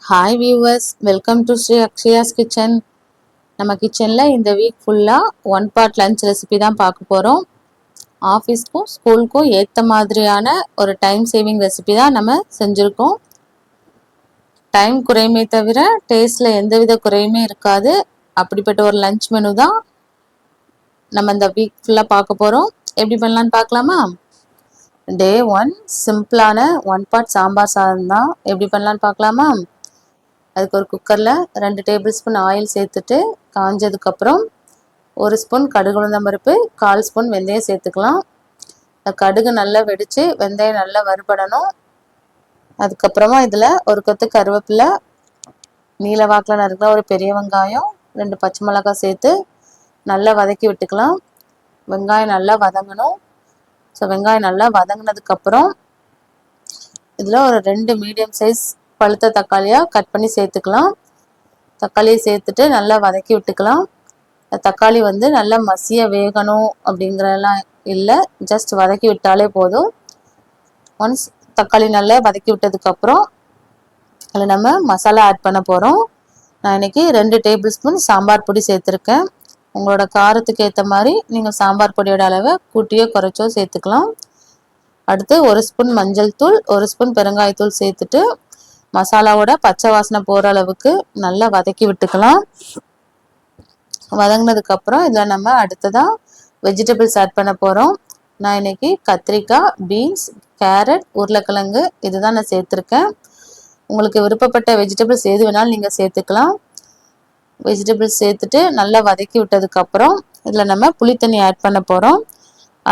Hi viewers, welcome to Sri Akshaya's kitchen. நம்ம கிச்சனில் இந்த வீக் ஃபுல்லாக ஒன் பார்ட் லஞ்ச் ரெசிபி தான் பார்க்க போகிறோம். ஆஃபீஸ்க்கும் ஸ்கூலுக்கும் ஏற்ற மாதிரியான ஒரு டைம் சேவிங் ரெசிபி தான் நம்ம செஞ்சுருக்கோம். டைம் குறையுமே தவிர டேஸ்ட்டில் எந்தவித குறையுமே இருக்காது. அப்படிப்பட்ட ஒரு லஞ்ச் மெனு தான் நம்ம இந்த வீக் ஃபுல்லாக பார்க்க போகிறோம். எப்படி பண்ணலான்னு பார்க்கலாமா? டே 1 சிம்பிளான ஒன் பார்ட் சாம்பார் சாதம் தான். எப்படி பண்ணலான்னு பார்க்கலாமா? அதுக்கு ஒரு குக்கரில் 2 டேபிள் ஸ்பூன் ஆயில் சேர்த்துட்டு காஞ்சதுக்கப்புறம் 1 ஸ்பூன் கடுகு உளுந்தம் பருப்பு, 1/4 ஸ்பூன் வெந்தயம் சேர்த்துக்கலாம். கடுகு நல்லா வெடித்து வெந்தயம் நல்லா வறுபடணும். அதுக்கப்புறமா இதில் ஒரு கொத்து கருவேப்பிலை, நீல வாக்கில் நறுக்கிற ஒரு பெரிய வெங்காயம், 2 பச்சை மிளகாய் சேர்த்து நல்லா வதக்கி விட்டுக்கலாம். வெங்காயம் நல்லா வதங்கணும். ஸோ வெங்காயம் நல்லா வதங்கினதுக்கப்புறம் இதில் ஒரு 2 மீடியம் சைஸ் பழுத்த தக்காளியாக கட் பண்ணி சேர்த்துக்கலாம். தக்காளியை சேர்த்துட்டு நல்லா வதக்கி விட்டுக்கலாம். தக்காளி வந்து நல்லா மசிய வேகணும் அப்படிங்கிறதெல்லாம் இல்லை, ஜஸ்ட் வதக்கி விட்டாலே போதும். ஒன்ஸ் தக்காளி நல்லா வதக்கி விட்டதுக்கப்புறம் அதில் நம்ம மசாலா ஆட் பண்ண போகிறோம். நான் இன்றைக்கி 2 டேபிள் ஸ்பூன் சாம்பார் பொடி சேர்த்துருக்கேன். உங்களோட காரத்துக்கு ஏற்ற மாதிரி நீங்கள் சாம்பார் பொடியோட அளவை கூட்டியோ குறைச்சோ சேர்த்துக்கலாம். அடுத்து 1 ஸ்பூன் மஞ்சள் தூள், 1 ஸ்பூன் பெருங்காயத்தூள் சேர்த்துட்டு மசாலாவோட பச்சை வாசனை போகிற அளவுக்கு நல்லா வதக்கி விட்டுக்கலாம். வதங்கினதுக்கப்புறம் இதில் நம்ம அடுத்ததாக வெஜிடபிள்ஸ் ஆட் பண்ண போகிறோம். நான் இன்றைக்கி கத்திரிக்காய், பீன்ஸ், கேரட், உருளைக்கிழங்கு இதுதான் நான் சேர்த்துருக்கேன். உங்களுக்கு விருப்பப்பட்ட வெஜிடபிள்ஸ் எது வேணாலும் நீங்கள் சேர்த்துக்கலாம். வெஜிடபிள்ஸ் சேர்த்துட்டு நல்லா வதக்கி விட்டதுக்கப்புறம் இதில் நம்ம புளித்தண்ணி ஆட் பண்ண போகிறோம்.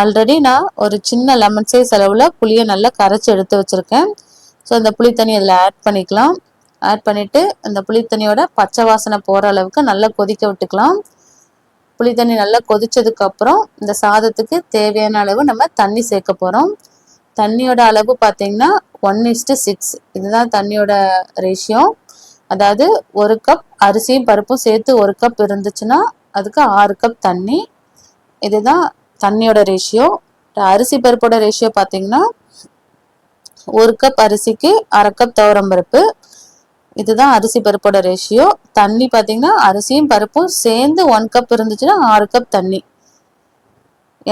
ஆல்ரெடி நான் ஒரு சின்ன லெமன் சைஸ் அளவில் புளியை நல்லா கரைச்சி எடுத்து வச்சுருக்கேன். ஸோ அந்த புளித்தண்ணி இதில் ஆட் பண்ணிக்கலாம். ஆட் பண்ணிவிட்டு அந்த புளித்தண்ணியோட பச்சை வாசனை போகிற அளவுக்கு நல்லா கொதிக்க விட்டுக்கலாம். புளித்தண்ணி நல்லா கொதித்ததுக்கப்புறம் இந்த சாதத்துக்கு தேவையான அளவு நம்ம தண்ணி சேர்க்க போகிறோம். தண்ணியோட அளவு பார்த்திங்கன்னா 1:6 இதுதான் தண்ணியோட ரேஷியோ. அதாவது 1 கப் அரிசியும் பருப்பும் சேர்த்து 1 கப் இருந்துச்சுன்னா அதுக்கு 6 கப் தண்ணி. இதுதான் தண்ணியோட ரேஷியோ. அரிசி பருப்போட ரேஷியோ பார்த்திங்கன்னா 1 கப் அரிசிக்கு 1/2 கப் துவரம்பருப்பு. இதுதான் அரிசி பருப்போட ரேஷியோ. தண்ணி பார்த்திங்கன்னா அரிசியும் பருப்பும் சேர்ந்து 1 கப் இருந்துச்சுன்னா 6 கப் தண்ணி.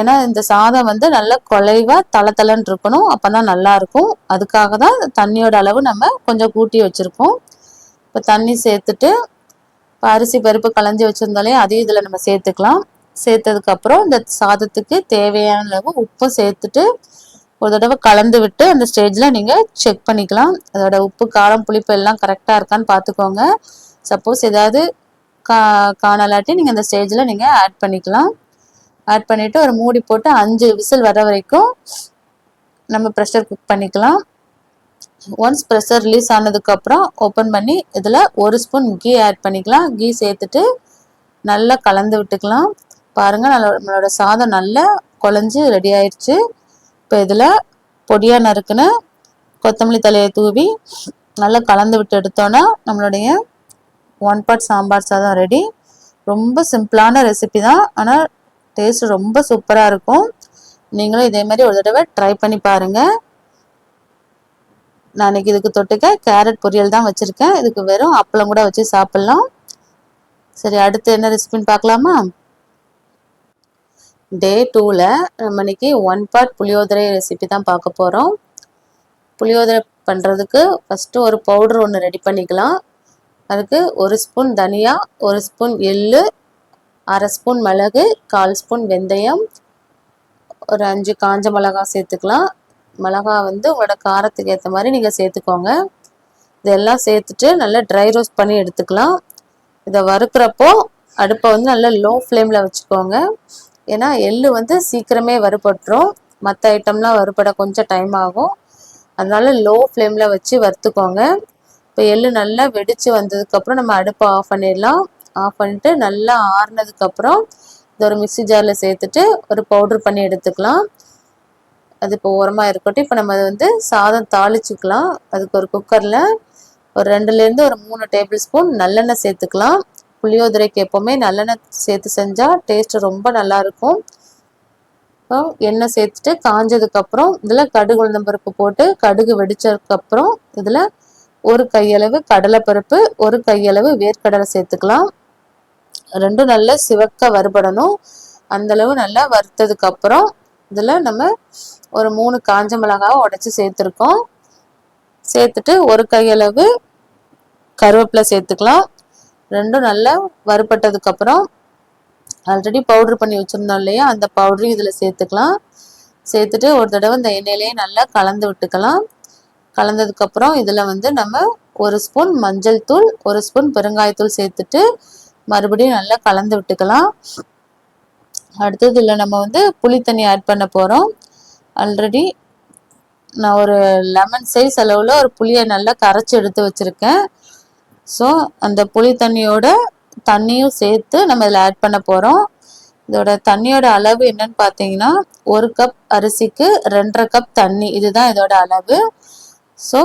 ஏன்னா இந்த சாதம் வந்து நல்லா குலைவாக தளன்னு இருக்கணும், அப்போ தான் நல்லாயிருக்கும். அதுக்காக தான் தண்ணியோட அளவு நம்ம கொஞ்சம் கூட்டி வச்சுருக்கோம். இப்போ தண்ணி சேர்த்துட்டு இப்போ அரிசி பருப்பு களைஞ்சி வச்சுருந்தாலே அதையும் இதில் நம்ம சேர்த்துக்கலாம். சேர்த்ததுக்கப்புறம் இந்த சாதத்துக்கு தேவையான அளவு உப்பும் சேர்த்துட்டு ஒரு தடவை கலந்து விட்டு அந்த ஸ்டேஜில் நீங்கள் செக் பண்ணிக்கலாம். அதோட உப்பு, காரம், புளிப்பு எல்லாம் கரெக்டாக இருக்கான்னு பார்த்துக்கோங்க. சப்போஸ் ஏதாவது காணலாட்டி நீங்கள் அந்த ஸ்டேஜில் நீங்கள் ஆட் பண்ணிக்கலாம். ஆட் பண்ணிவிட்டு ஒரு மூடி போட்டு 5 விசில் வர வரைக்கும் நம்ம ப்ரெஷர் குக் பண்ணிக்கலாம். ஒன்ஸ் ப்ரெஷர் ரிலீஸ் ஆனதுக்கப்புறம் ஓப்பன் பண்ணி இதில் 1 ஸ்பூன் கீ ஆட் பண்ணிக்கலாம். கீ சேர்த்துட்டு நல்லா கலந்து விட்டுக்கலாம். பாருங்கள், நம்மளோட சாதம் நல்லா குழஞ்சி ரெடி ஆயிடுச்சு. இப்போ இதில் பொடியாக நறுக்குன்னு கொத்தமல்லி தலையை தூவி நல்லா கலந்து விட்டு எடுத்தோன்னா நம்மளுடைய ஒன் பார்ட் சாம்பார் சாதம் ரெடி. ரொம்ப சிம்பிளான ரெசிபி தான், ஆனால் டேஸ்ட் ரொம்ப சூப்பராக இருக்கும். நீங்களும் இதே மாதிரி ஒரு தடவை ட்ரை பண்ணி பாருங்கள். நான் இன்றைக்கி இதுக்கு தொட்டுக்க கேரட் பொரியல் தான் வச்சுருக்கேன். இதுக்கு வெறும் அப்பளம் கூட வச்சு சாப்பிட்லாம். சரி, அடுத்து என்ன ரெசிபின்னு பார்க்கலாமா? டே 2ல் நம்ம இன்னைக்கு ஒன் பார்ட் புளியோதரை ரெசிபி தான் பார்க்க போகிறோம். புளியோதரை பண்ணுறதுக்கு ஃபஸ்ட்டு ஒரு பவுடர் ஒன்று ரெடி பண்ணிக்கலாம். அதுக்கு 1 ஸ்பூன் தனியா, 1 ஸ்பூன் எள்ளு, 1/2 ஸ்பூன் மிளகு, 1/4 ஸ்பூன் வெந்தயம், ஒரு 5 காஞ்ச மிளகாய் சேர்த்துக்கலாம். மிளகாய் வந்து உங்களோட காரத்துக்கு ஏற்ற மாதிரி நீங்கள் சேர்த்துக்கோங்க. இதெல்லாம் சேர்த்துட்டு நல்லா ட்ரை ரோஸ்ட் பண்ணி எடுத்துக்கலாம். இதை வறுக்கிறப்போ அடுப்பை வந்து நல்லா லோ ஃப்ளேமில் வச்சுக்கோங்க. ஏன்னா எள்ளு வந்து சீக்கிரமே வறுபட்டுரும், மற்ற ஐட்டம்லாம் வறுபட கொஞ்சம் டைம் ஆகும். அதனால லோ ஃப்ளேமில் வச்சு வறுத்துக்கோங்க. இப்போ எள்ளு நல்லா வெடித்து வந்ததுக்கப்புறம் நம்ம அடுப்பை ஆஃப் பண்ணிடலாம். ஆஃப் பண்ணிவிட்டு நல்லா ஆறுனதுக்கப்புறம் இது ஒரு மிக்ஸி ஜாரில் சேர்த்துட்டு ஒரு பவுட்ரு பண்ணி எடுத்துக்கலாம். அது இப்போ ஓரமாக இருக்கட்டும். இப்போ நம்ம வந்து சாதம் தாளிச்சுக்கலாம். அதுக்கு ஒரு குக்கரில் ஒரு 2லேருந்து ஒரு 3 டேபிள் ஸ்பூன் நல்லெண்ணெய் சேர்த்துக்கலாம். புளியோதரைக்கு எப்போவுமே நல்லெண்ணெய் சேர்த்து செஞ்சால் டேஸ்ட்டு ரொம்ப நல்லாயிருக்கும். இப்போ எண்ணெய் சேர்த்துட்டு காஞ்சதுக்கப்புறம் இதில் கடுகு உளுந்தம் பருப்பு போட்டு கடுகு வெடித்ததுக்கப்புறம் இதில் ஒரு கையளவு கடலைப்பருப்பு, ஒரு கையளவு வேர்க்கடலை சேர்த்துக்கலாம். ரெண்டும் நல்லா சிவக்க வறுபடணும். அந்தளவு நல்லா வறுத்ததுக்கு அப்புறம் இதில் நம்ம ஒரு 3 காஞ்ச மிளகாவை உடைச்சி சேர்த்துருக்கோம். சேர்த்துட்டு ஒரு கையளவு கருவேப்பிலை சேர்த்துக்கலாம். ரெண்டும் நல்லா வறுபட்டதுக்கு அப்புறம் ஆல்ரெடி பவுடர் பண்ணி வச்சுருந்தோம் இல்லையா, அந்த பவுடரையும் இதில் சேர்த்துக்கலாம். சேர்த்துட்டு ஒரு தடவை இந்த எண்ணெயிலேயே நல்லா கலந்து விட்டுக்கலாம். கலந்ததுக்கப்புறம் இதில் வந்து நம்ம 1 ஸ்பூன் மஞ்சள் தூள், 1 ஸ்பூன் பெருங்காயத்தூள் சேர்த்துட்டு மறுபடியும் நல்லா கலந்து விட்டுக்கலாம். அடுத்தது இதில் நம்ம வந்து புளி தண்ணி ஆட் பண்ண போகிறோம். ஆல்ரெடி நான் ஒரு லெமன் சைஸ் அளவில் ஒரு புளியை நல்லா கரைச்சி எடுத்து வச்சுருக்கேன். ஸோ அந்த புளி தண்ணியோட தண்ணியும் சேர்த்து நம்ம இதில் ஆட் பண்ண போகிறோம். இதோட தண்ணியோட அளவு என்னன்னு பார்த்தீங்கன்னா 1 கப் அரிசிக்கு 2.5 கப் தண்ணி, இதுதான் இதோட அளவு. ஸோ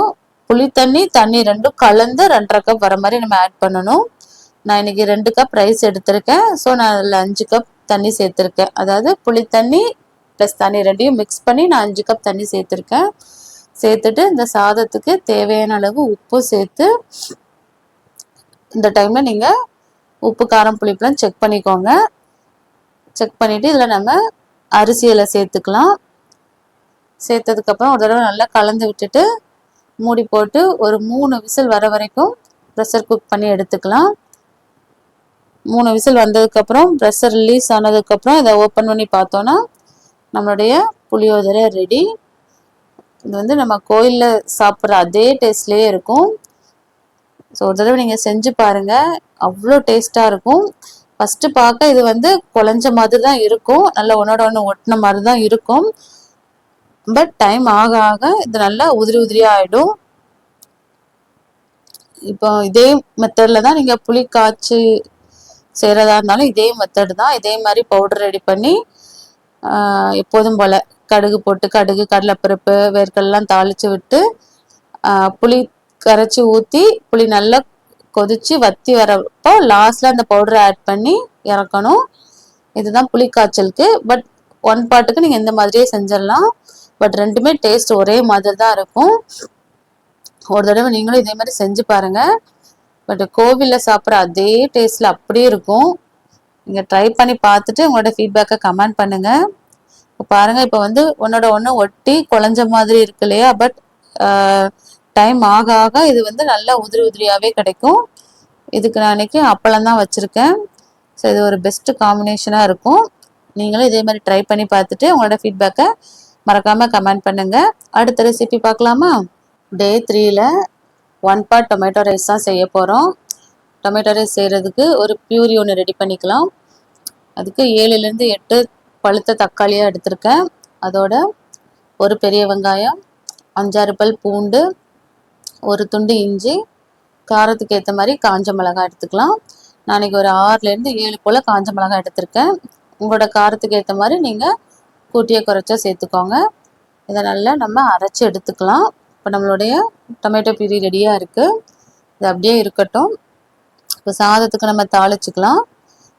புளி தண்ணி தண்ணி ரெண்டும் கலந்து 2.5 கப் வர மாதிரி நம்ம ஆட் பண்ணணும். நான் இன்னைக்கு 2 கப் ரைஸ் எடுத்திருக்கேன். ஸோ நான் அதில் 5 கப் தண்ணி சேர்த்துருக்கேன். அதாவது புளி தண்ணி ப்ளஸ் தண்ணி ரெண்டையும் மிக்ஸ் பண்ணி நான் 5 கப் தண்ணி சேர்த்துருக்கேன். சேர்த்துட்டு இந்த சாதத்துக்கு தேவையான அளவு உப்பு சேர்த்து இந்த டைமில் நீங்கள் உப்பு காரம் புளிப்பெலாம் செக் பண்ணிக்கோங்க. செக் பண்ணிவிட்டு இதில் நம்ம அரிசியில் சேர்த்துக்கலாம். சேர்த்ததுக்கப்புறம் ஒரு தடவை நல்லா கலந்து விட்டுட்டு மூடி போட்டு ஒரு 3 விசில் வர வரைக்கும் ப்ரெஷர் குக் பண்ணி எடுத்துக்கலாம். 3 விசில் வந்ததுக்கப்புறம் ப்ரெஷர் ரிலீஸ் ஆனதுக்கப்புறம் இதை ஓப்பன் பண்ணி பார்த்தோன்னா நம்மளுடைய புளியோதரை ரெடி. இது வந்து நம்ம கோயிலில் சாப்பிட்ற அதே டேஸ்ட்லேயே இருக்கும். ஸோ ஒரு தடவை நீங்கள் செஞ்சு பாருங்கள், அவ்வளோ டேஸ்ட்டாக இருக்கும். ஃபஸ்ட்டு பார்க்க இது வந்து குழஞ்ச மாதிரி தான் இருக்கும், நல்லா ஒன்றோட ஒன்று ஒட்டின மாதிரி தான் இருக்கும். பட் டைம் ஆக ஆக இது நல்லா உதிரி உதிரியாக ஆகிடும். இப்போ இதே மெத்தடில் தான் நீங்கள் புளி காய்ச்சி செய்கிறதா இருந்தாலும் இதே மெத்தடு தான். இதே மாதிரி பவுடர் ரெடி பண்ணி எப்போதும் போல் கடுகு போட்டு கடுகு கடலைப்பருப்பு வேர்க்கடலாம் தாளித்து விட்டு புளி கரைச்சி ஊற்றி புளி நல்லா கொதித்து வற்றி வரப்போ லாஸ்ட்டில் அந்த பவுடரை ஆட் பண்ணி இறக்கணும். இதுதான் புளி காய்ச்சலுக்கு. பட் 1 பாட்டுக்கு நீங்கள் இந்த மாதிரியே செஞ்சிடலாம். பட் ரெண்டுமே டேஸ்ட் ஒரே மாதிரி தான் இருக்கும். ஒரு தடவை நீங்களும் இதே மாதிரி செஞ்சு பாருங்கள். பட் கோவிலில் சாப்பிட்ற அதே டேஸ்ட்டில் அப்படியே இருக்கும். நீங்கள் ட்ரை பண்ணி பார்த்துட்டு உங்களோட ஃபீட்பேக்கை கமெண்ட் பண்ணுங்கள். இப்போ பாருங்கள், இப்போ வந்து ஒன்றோட ஒன்று ஒட்டி குழஞ்ச மாதிரி இருக்கு இல்லையா, பட் டைம் ஆக ஆக இது வந்து நல்லா உதிரி உதிரியாகவே கிடைக்கும். இதுக்கு நான் இன்றைக்கி அப்பளம் தான் வச்சுருக்கேன். ஸோ இது ஒரு பெஸ்ட்டு காம்பினேஷனாக இருக்கும். நீங்களும் இதே மாதிரி ட்ரை பண்ணி பார்த்துட்டு உங்களோட ஃபீட்பேக்கை மறக்காமல் கமெண்ட் பண்ணுங்கள். அடுத்த ரெசிபி பார்க்கலாமா? டே 3ல் 1 பார்ட் டொமேட்டோ ரைஸ் தான் செய்ய போகிறோம். டொமேட்டோ ரைஸ் செய்கிறதுக்கு ஒரு பியூரி ஒன்று ரெடி பண்ணிக்கலாம். அதுக்கு 7லேருந்து 8 பழுத்த தக்காளியாக எடுத்திருக்கேன். அதோட ஒரு பெரிய வெங்காயம், 5-6 பல் பூண்டு, ஒரு துண்டு இஞ்சி, காரத்துக்கு ஏற்ற மாதிரி காஞ்ச மிளகாய் எடுத்துக்கலாம். நான் இன்றைக்கி ஒரு 6லேருந்து 7 போல் காஞ்ச மிளகாய் எடுத்திருக்கேன். உங்களோட காரத்துக்கு ஏற்ற மாதிரி நீங்கள் கூட்டிய குறைச்சா சேர்த்துக்கோங்க. இதை நல்லா நம்ம அரைச்சி எடுத்துக்கலாம். இப்போ நம்மளுடைய டொமேட்டோ பியூரி ரெடியாக இருக்குது. இது அப்படியே இருக்கட்டும். இப்போ சாதத்துக்கு நம்ம தாளிச்சிக்கலாம்.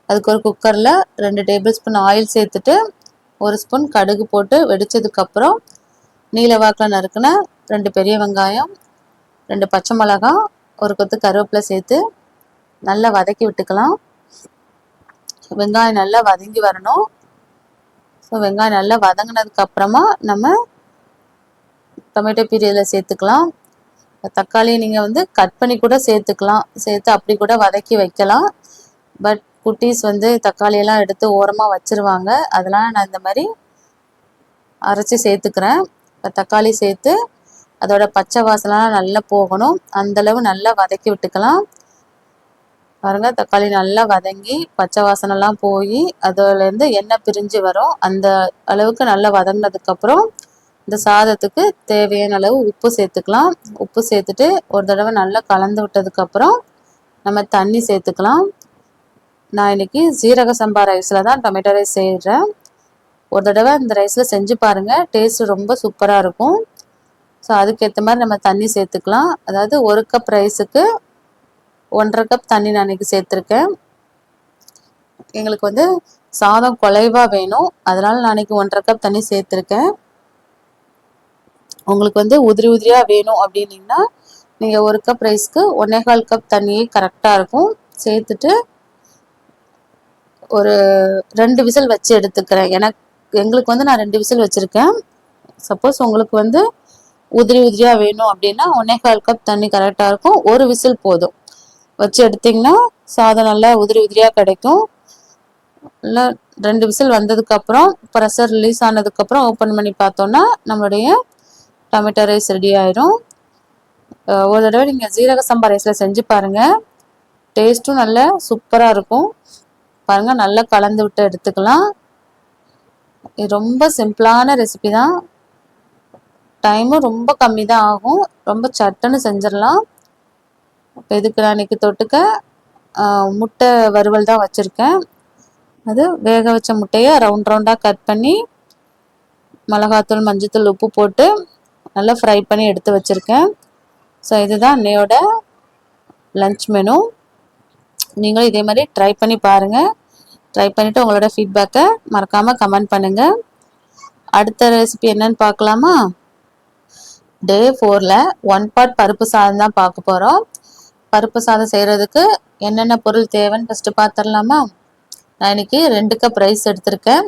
அதுக்கு ஒரு குக்கரில் 2 டேபிள் ஸ்பூன் ஆயில் சேர்த்துட்டு 1 ஸ்பூன் கடுகு போட்டு வெடித்ததுக்கப்புறம் நீல வாக்கில் நறுக்குன 2 பெரிய வெங்காயம், 2 பச்சை மிளகா, ஒரு கொத்து கருவேப்பிலை சேர்த்து நல்லா வதக்கி விட்டுக்கலாம். வெங்காயம் நல்லா வதங்கி வரணும். ஸோ வெங்காயம் நல்லா வதங்கினதுக்கப்புறமா நம்ம டொமேட்டோ பியூரியில் சேர்த்துக்கலாம். தக்காளியை நீங்கள் வந்து கட் பண்ணி கூட சேர்த்துக்கலாம். சேர்த்து அப்படி கூட வதக்கி வைக்கலாம். பட் குட்டீஸ் வந்து தக்காளியெல்லாம் எடுத்து ஓரமாக வச்சுருவாங்க. அதெல்லாம் நான் இந்த மாதிரி அரைச்சி சேர்த்துக்கிறேன். இப்போ தக்காளி சேர்த்து அதோட பச்சை வாசனைலாம் நல்லா போகணும். அந்தளவு நல்லா வதக்கி விட்டுக்கலாம். பாருங்கள், தக்காளி நல்லா வதங்கி பச்சை வாசனைலாம் போய் அதிலேருந்து எண்ணெய் பிரிஞ்சு வரும். அந்த அளவுக்கு நல்லா வதங்கினதுக்கப்புறம் இந்த சாதத்துக்கு தேவையான அளவு உப்பு சேர்த்துக்கலாம். உப்பு சேர்த்துட்டு ஒரு தடவை நல்லா கலந்து விட்டதுக்கப்புறம் நம்ம தண்ணி சேர்த்துக்கலாம். நான் இன்றைக்கி சீரக சம்பா ரைஸில் தான் டொமேட்டோ ரைஸ் செய்கிறேன். ஒரு தடவை இந்த ரைஸில் செஞ்சு பாருங்கள், டேஸ்ட்டு ரொம்ப சூப்பராக இருக்கும். ஸோ அதுக்கேற்ற மாதிரி நம்ம தண்ணி சேர்த்துக்கலாம். அதாவது 1 கப் ரைஸுக்கு 1.5 கப் தண்ணி நான் இன்றைக்கி சேர்த்துருக்கேன். எங்களுக்கு வந்து சாதம் குலைவாக வேணும், அதனால் நான் இன்றைக்கி 1.5 கப் தண்ணி சேர்த்துருக்கேன். உங்களுக்கு வந்து உதிரி உதிரியாக வேணும் அப்படின்னிங்கன்னா நீங்கள் 1 கப் ரைஸ்க்கு 1.25 கப் தண்ணி கரெக்டாக இருக்கும். சேர்த்துட்டு ஒரு 2 விசில் வச்சு எடுத்துக்கிறேன். எங்களுக்கு வந்து நான் 2 விசில் வச்சுருக்கேன். சப்போஸ் உங்களுக்கு வந்து உதிரி உதிரியாக வேணும் அப்படின்னா 1.25 கப் தண்ணி கரெக்டாக இருக்கும். ஒரு விசில் போதும். வச்சு எடுத்திங்கன்னா சாதம் நல்லா உதிரி உதிரியாக கிடைக்கும். நல்லா 2 விசில் வந்ததுக்கப்புறம் ப்ரெஷர் ரிலீஸ் ஆனதுக்கப்புறம் ஓப்பன் பண்ணி பார்த்தோன்னா நம்மளுடைய டொமேட்டோ ரைஸ் ரெடி ஆயிரும். ஒரு தடவை நீங்கள் ஜீரக சம்பா ரைஸில் செஞ்சு பாருங்கள். டேஸ்ட்டும் நல்லா சூப்பராக இருக்கும். பாருங்கள், நல்லா கலந்து விட்டு எடுத்துக்கலாம். இது ரொம்ப சிம்பிளான ரெசிபி தான். டைமும் ரொம்ப கம்மி தான் ஆகும். ரொம்ப சட்டுன்னு செஞ்சிடலாம். இப்போ இதுக்கு நான் இன்றைக்கி தொட்டுக்க முட்டை வறுவல் தான் வச்சுருக்கேன். அது வேக வச்ச முட்டையை ரவுண்டாக கட் பண்ணி மிளகாத்தூள், மஞ்சத்தூள், உப்பு போட்டு நல்லா ஃப்ரை பண்ணி எடுத்து வச்சுருக்கேன். ஸோ இதுதான் இன்னையோட லன்ச் மெனு. நீங்களும் இதே மாதிரி ட்ரை பண்ணி பாருங்கள். ட்ரை பண்ணிவிட்டு உங்களோட ஃபீட்பேக்கை மறக்காமல் கமெண்ட் பண்ணுங்கள். அடுத்த ரெசிபி என்னன்னு பார்க்கலாமா? டே 4ல் 1 பார்ட் பருப்பு சாதம் தான் பார்க்க போகிறோம். பருப்பு சாதம் செய்கிறதுக்கு என்னென்ன பொருள் தேவைன்னு ஃபஸ்ட்டு பார்த்துடலாமா? நான் இன்றைக்கி 2 கப் ரைஸ் எடுத்திருக்கேன்.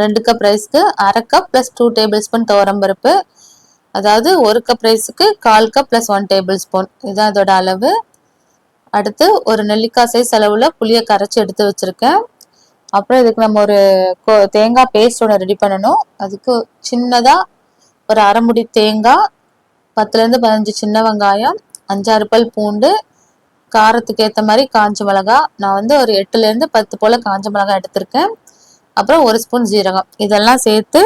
2 கப் ரைஸ்க்கு 1/2 கப் ப்ளஸ் 2 டேபிள் ஸ்பூன் துவரம்பருப்பு. அதாவது 1 கப் ரைஸுக்கு 1/4 கப் ப்ளஸ் 1 டேபிள் ஸ்பூன், இதுதான் இதோட அளவு. அடுத்து ஒரு நெல்லிக்காய் சைஸ் அளவில் புளியை கரைச்சி எடுத்து வச்சுருக்கேன். அப்புறம் இதுக்கு நம்ம ஒரு தேங்காய் பேஸ்ட் ஒன்று ரெடி பண்ணணும். அதுக்கு சின்னதாக ஒரு அரை முடி தேங்காய், 10லேருந்து 15 சின்ன வெங்காயம், 5-6 பல் பூண்டு, காரத்துக்கு ஏற்ற மாதிரி காஞ்ச மிளகா. நான் வந்து ஒரு 8லேருந்து 10 போல் காஞ்ச மிளகா எடுத்திருக்கேன். அப்புறம் 1 ஸ்பூன் ஜீரகம். இதெல்லாம் சேர்த்து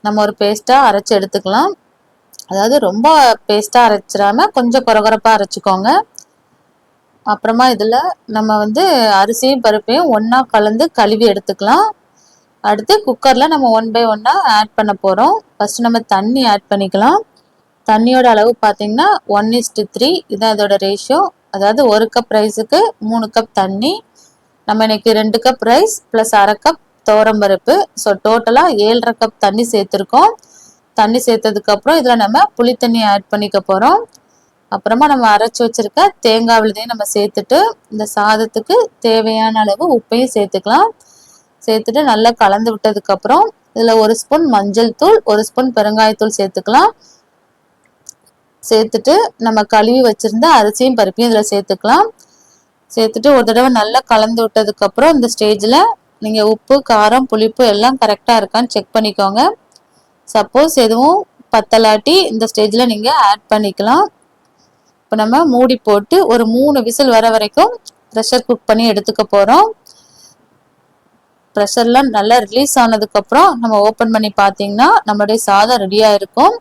நம்ம ஒரு பேஸ்ட்டாக அரைச்சி எடுத்துக்கலாம். அதாவது ரொம்ப பேஸ்ட்டாக அரைச்சிடாமல் கொஞ்சம் கொரகொரப்பாக அரைச்சிக்கோங்க. அப்புறமா இதில் நம்ம வந்து அரிசியும் பருப்பையும் ஒன்றா கலந்து கழுவி எடுத்துக்கலாம். அடுத்து குக்கரில் நம்ம 1 பை 1 ஆட் பண்ண போகிறோம். ஃபஸ்ட்டு நம்ம தண்ணி ஆட் பண்ணிக்கலாம். தண்ணியோட அளவு பார்த்திங்கன்னா 1:3, இதுதான் இதோட ரேஷியோ. அதாவது 1 கப் ரைஸுக்கு 3 கப் தண்ணி. நம்ம இன்றைக்கி 2 கப் ரைஸ் ப்ளஸ் 1/2 கப் துவரம்பருப்பு. ஸோ டோட்டலாக 7.5 கப் தண்ணி சேர்த்துருக்கோம். தண்ணி சேர்த்ததுக்கப்புறம் இதில் நம்ம புளி தண்ணி ஆட் பண்ணிக்க போகிறோம். அப்புறமா நம்ம அரைச்சி வச்சுருக்க தேங்காய் விழுதையும் நம்ம சேர்த்துட்டு இந்த சாதத்துக்கு தேவையான அளவு உப்பையும் சேர்த்துக்கலாம். சேர்த்துட்டு நல்லா கலந்து விட்டதுக்கப்புறம் இதில் 1 ஸ்பூன் மஞ்சள் தூள், 1 ஸ்பூன் பெருங்காயத்தூள் சேர்த்துக்கலாம். சேர்த்துட்டு நம்ம கழுவி வச்சுருந்த அரிசியும் பருப்பையும் இதில் சேர்த்துக்கலாம். சேர்த்துட்டு ஒரு தடவை நல்லா கலந்து விட்டதுக்கப்புறம் இந்த ஸ்டேஜில் நீங்கள் உப்பு, காரம், புளிப்பு எல்லாம் கரெக்டாக இருக்கான்னு செக் பண்ணிக்கோங்க. சப்போஸ் எதுவும் பத்தலாட்டி இந்த ஸ்டேஜில் நீங்கள் ஆட் பண்ணிக்கலாம். இப்போ நம்ம மூடி போட்டு ஒரு 3 விசில் வர வரைக்கும் ப்ரெஷர் குக் பண்ணி எடுத்துக்க போகிறோம். ப்ரெஷர்லாம் நல்லா ரிலீஸ் ஆனதுக்கப்புறம் நம்ம ஓப்பன் பண்ணி பார்த்தீங்கன்னா நம்மளுடைய சாதம் ரெடியாக இருக்கும்.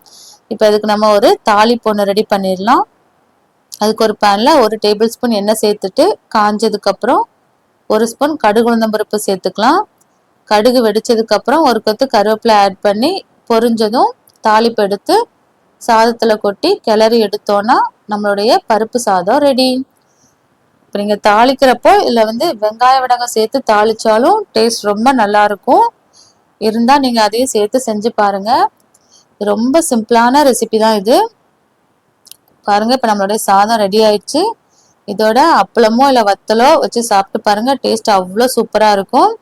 இப்போ இதுக்கு நம்ம ஒரு தாளிப்பு ஒன்று ரெடி பண்ணிடலாம். அதுக்கு ஒரு பேனில் 1 டேபிள் ஸ்பூன் எண்ணெய் சேர்த்துட்டு காஞ்சதுக்கப்புறம் 1 ஸ்பூன் கடுகு உளுந்தம்பருப்பு சேர்த்துக்கலாம். கடுகு வெடிச்சதுக்கப்புறம் 1 கொத்து கருவேப்பிலை ஆட் பண்ணி பொரிஞ்சதும் தாளிப்பு எடுத்து சாதத்தில் கொட்டி கிளறி எடுத்தோன்னா நம்மளுடைய பருப்பு சாதம் ரெடி. இப்போ நீங்கள் தாளிக்கிறப்போ இதில் வந்து வெங்காய வடகம் சேர்த்து தாளித்தாலும் டேஸ்ட் ரொம்ப நல்லாயிருக்கும். இருந்தால் நீங்கள் அதையும் சேர்த்து செஞ்சு பாருங்கள். ரொம்ப சிம்பிளான ரெசிபி தான் இது. பாருங்கள், இப்போ நம்மளுடைய சாதம் ரெடி ஆயிடுச்சு. இதோட அப்பளமோ இல்லை வத்தலோ வச்சு சாப்பிட்டு பாருங்கள். டேஸ்ட் அவ்வளோ சூப்பராக இருக்கும்.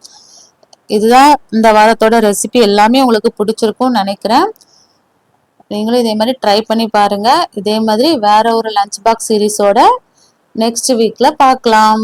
இதுதான் இந்த வாரத்தோட ரெசிபி. எல்லாமே உங்களுக்கு பிடிச்சிருக்கும்னு நினைக்கிறேன். நீங்களும் இதே மாதிரி ட்ரை பண்ணி பாருங்கள். இதே மாதிரி வேற ஒரு லஞ்ச் பாக்ஸ் சீரீஸோட நெக்ஸ்ட் வீக்கில் பார்க்கலாம்.